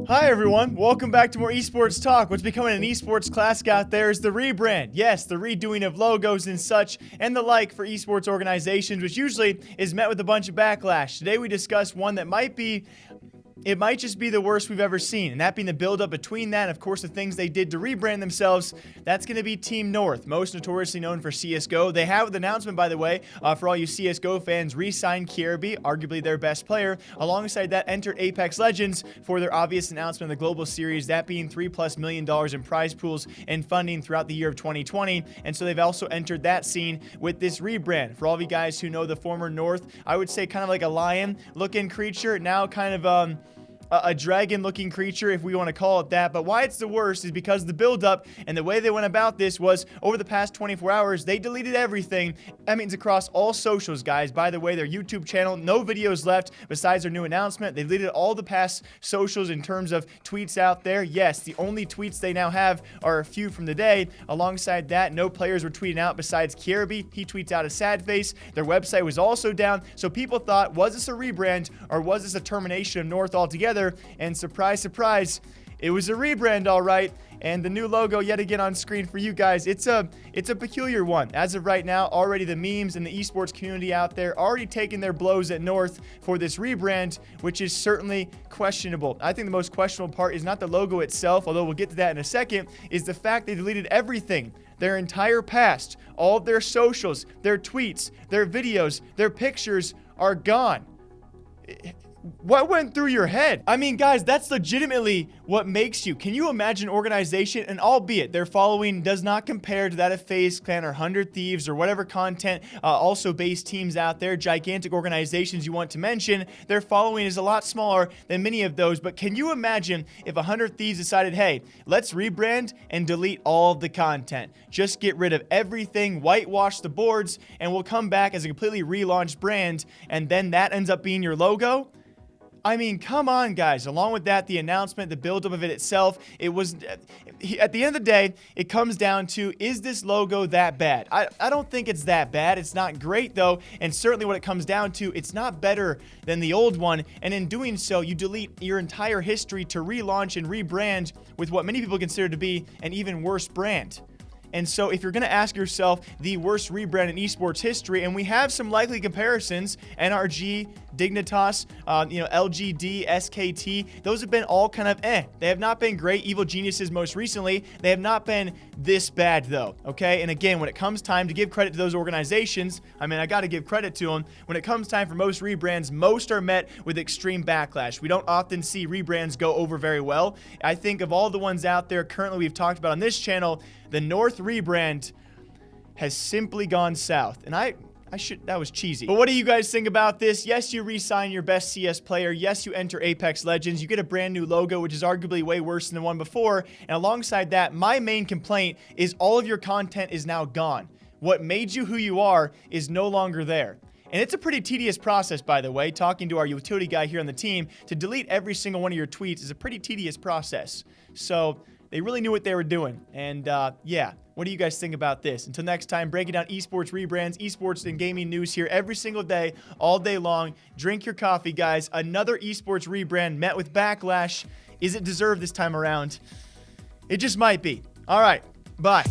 Hi everyone, welcome back to more esports talk. What's becoming an esports classic out there is the rebrand. Yes, the redoing of logos and such and the like for esports organizations, which usually is met with a bunch of backlash. Today we discuss one that might just be the worst we've ever seen, and that being the build-up between that and, of course, the things they did to rebrand themselves. That's going to be Team North, most notoriously known for CSGO. They have an announcement, by the way, for all you CSGO fans, re-signed Kierby, arguably their best player. Alongside that, entered Apex Legends for their obvious announcement of the Global Series, that being $3+ million in prize pools and funding throughout the year of 2020. And so they've also entered that scene with this rebrand. For all of you guys who know the former North, I would say kind of like a lion-looking creature, now kind of a dragon-looking creature, if we want to call it that. But why it's the worst is because the build-up and the way they went about this was over the past 24 hours, they deleted everything. That means across all socials, guys. By the way, their YouTube channel, no videos left besides their new announcement. They deleted all the past socials in terms of tweets out there. Yes, the only tweets they now have are a few from the day. Alongside that, no players were tweeting out besides Kierby. He tweets out a sad face. Their website was also down. So people thought, was this a rebrand or was this a termination of North altogether? And surprise, surprise, it was a rebrand, all right. And the new logo yet again on screen for you guys. It's a peculiar one. As of right now, already the memes and the esports community out there already taking their blows at North for this rebrand, which is certainly questionable. I think the most questionable part is not the logo itself, although we'll get to that in a second, is the fact they deleted everything. Their entire past, all of their socials, their tweets, their videos, their pictures are gone. What went through your head? I mean, guys, that's legitimately what makes you. Can you imagine an organization, and albeit their following does not compare to that of FaZe Clan or 100 Thieves or whatever content also based teams out there, gigantic organizations you want to mention, their following is a lot smaller than many of those. But can you imagine if 100 Thieves decided, hey, let's rebrand and delete all of the content. Just get rid of everything, whitewash the boards, and we'll come back as a completely relaunched brand, and then that ends up being your logo? I mean, come on, guys. Along with that, the announcement, the buildup of it itself, it was, at the end of the day, it comes down to, is this logo that bad? I don't think it's that bad. It's not great, though, and certainly what it comes down to, it's not better than the old one, and in doing so, you delete your entire history to relaunch and rebrand with what many people consider to be an even worse brand. And so if you're going to ask yourself the worst rebrand in esports history, and we have some likely comparisons, NRG, Dignitas, LGD, SKT, those have been all kind of They have not been great. Evil Geniuses most recently, they have not been this bad though, okay? And again, when it comes time to give credit to those organizations, I mean, I got to give credit to them. When it comes time for most rebrands, most are met with extreme backlash. We don't often see rebrands go over very well. I think of all the ones out there currently we've talked about on this channel, the North rebrand has simply gone south. And that was cheesy. But what do you guys think about this? Yes, you re-sign your best CS player. Yes, you enter Apex Legends. You get a brand new logo, which is arguably way worse than the one before. And alongside that, my main complaint is all of your content is now gone. What made you who you are is no longer there. And it's a pretty tedious process, by the way. Talking to our utility guy here on the team, to delete every single one of your tweets is a pretty tedious process. So they really knew what they were doing. And yeah, what do you guys think about this? Until next time, breaking down esports rebrands, esports and gaming news here every single day, all day long. Drink your coffee, guys. Another esports rebrand met with backlash. Is it deserved this time around? It just might be. All right, bye.